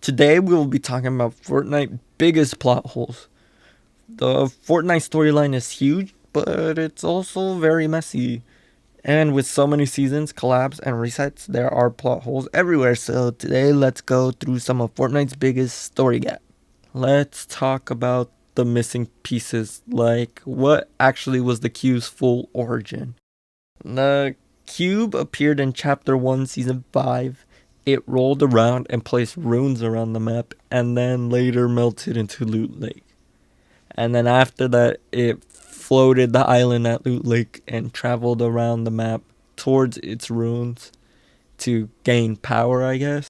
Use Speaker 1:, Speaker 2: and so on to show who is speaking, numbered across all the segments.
Speaker 1: Today we will be talking about Fortnite biggest plot holes. The Fortnite storyline is huge, but it's also very messy. And with so many seasons, collabs, and resets, there are plot holes everywhere. So today let's go through some of Fortnite's biggest story gaps. Let's talk about the missing pieces, like what actually was the cube's full origin. The cube appeared in Chapter 1, Season 5. It rolled around and placed runes around the map, and then later melted into Loot Lake. And then after that, it floated the island at Loot Lake and traveled around the map towards its runes to gain power, I guess.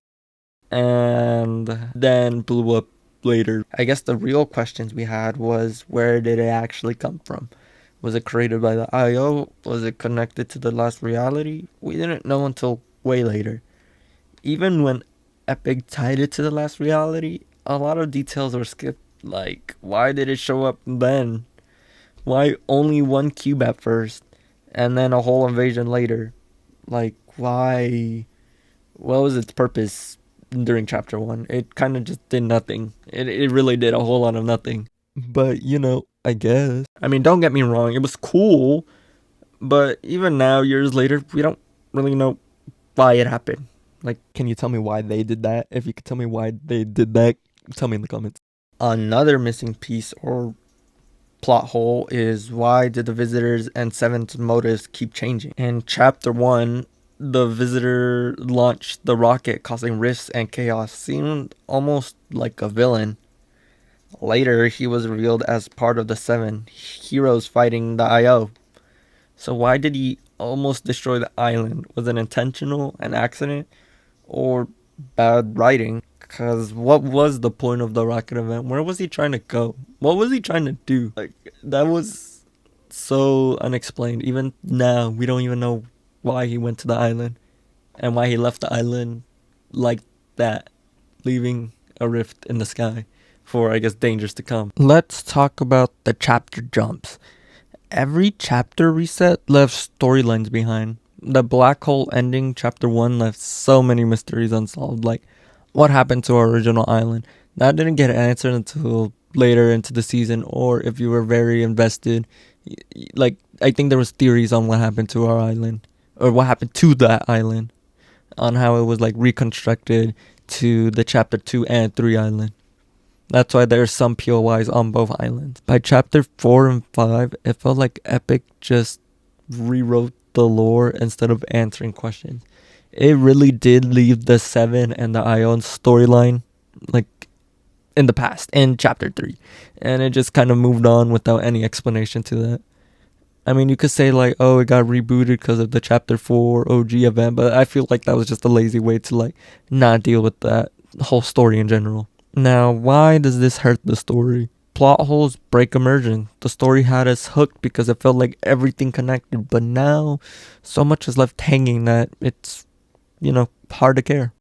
Speaker 1: And then blew up later. I guess the real questions we had was, where did it actually come from? Was it created by the IO? Was it connected to the last reality? We didn't know until way later. Even when Epic tied it to the last reality, a lot of details were skipped. Like, why did it show up then? Why only one cube at first, and then a whole invasion later? Like, why? What was its purpose during Chapter 1? It kind of just did nothing. It really did a whole lot of nothing. But, I guess. I mean, don't get me wrong, it was cool, but even now, years later, we don't really know why it happened. Like, can you tell me why they did that? If you could tell me why they did that, tell me in the comments. Another missing piece or plot hole is, why did the visitors and Seven's motives keep changing? In Chapter 1, the visitor launched the rocket, causing rifts and chaos. Seemed almost like a villain. Later, he was revealed as part of the Seven heroes fighting the IO. So why did he almost destroy the island? Was it intentional, an accident, or bad writing? Because what was the point of the rocket event? Where was he trying to go? What was he trying to do? Like, that was so unexplained. Even now, we don't even know why he went to the island and why he left the island like that, leaving a rift in the sky for, I guess, dangers to come. Let's talk about the chapter jumps. Every chapter reset left storylines behind. The black hole ending Chapter 1 left so many mysteries unsolved, like what happened to our original island. That didn't get answered until later into the season, or if you were very invested. Like, I think there was theories on what happened to our island, or what happened to that island, on how it was like reconstructed to the Chapter 2 and 3 island. That's why there's some POIs on both islands. By Chapter 4 and 5, it felt like Epic just rewrote the lore instead of answering questions. It really did leave the Seven and the Ion storyline like in the past, in Chapter 3. And it just kind of moved on without any explanation to that. I mean, you could say like, oh, it got rebooted because of the Chapter 4 OG event, but I feel like that was just a lazy way to like not deal with that whole story in general. Now, why does this hurt the story? Plot holes break immersion. The story had us hooked because it felt like everything connected, but now so much is left hanging that it's, hard to care.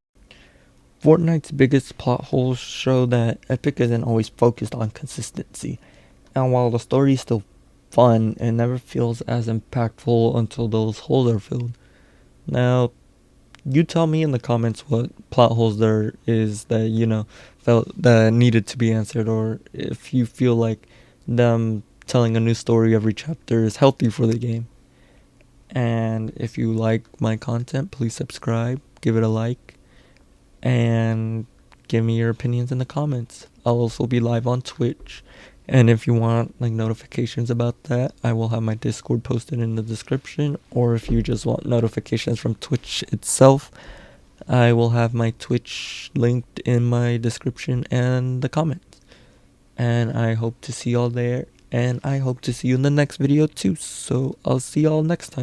Speaker 1: Fortnite's biggest plot holes show that Epic isn't always focused on consistency. And while the story is still fun, it never feels as impactful until those holes are filled. Now, you tell me in the comments what plot holes there is that, felt that needed to be answered, or if you feel like them telling a new story every chapter is healthy for the game. And if you like my content, please subscribe, give it a like, and give me your opinions in the comments. I'll also be live on Twitch, and if you want like notifications about that, I will have my Discord posted in the description, or if you just want notifications from Twitch itself, I will have my Twitch linked in my description and the comments. And I hope to see y'all there, and I hope to see you in the next video too, so I'll see y'all next time.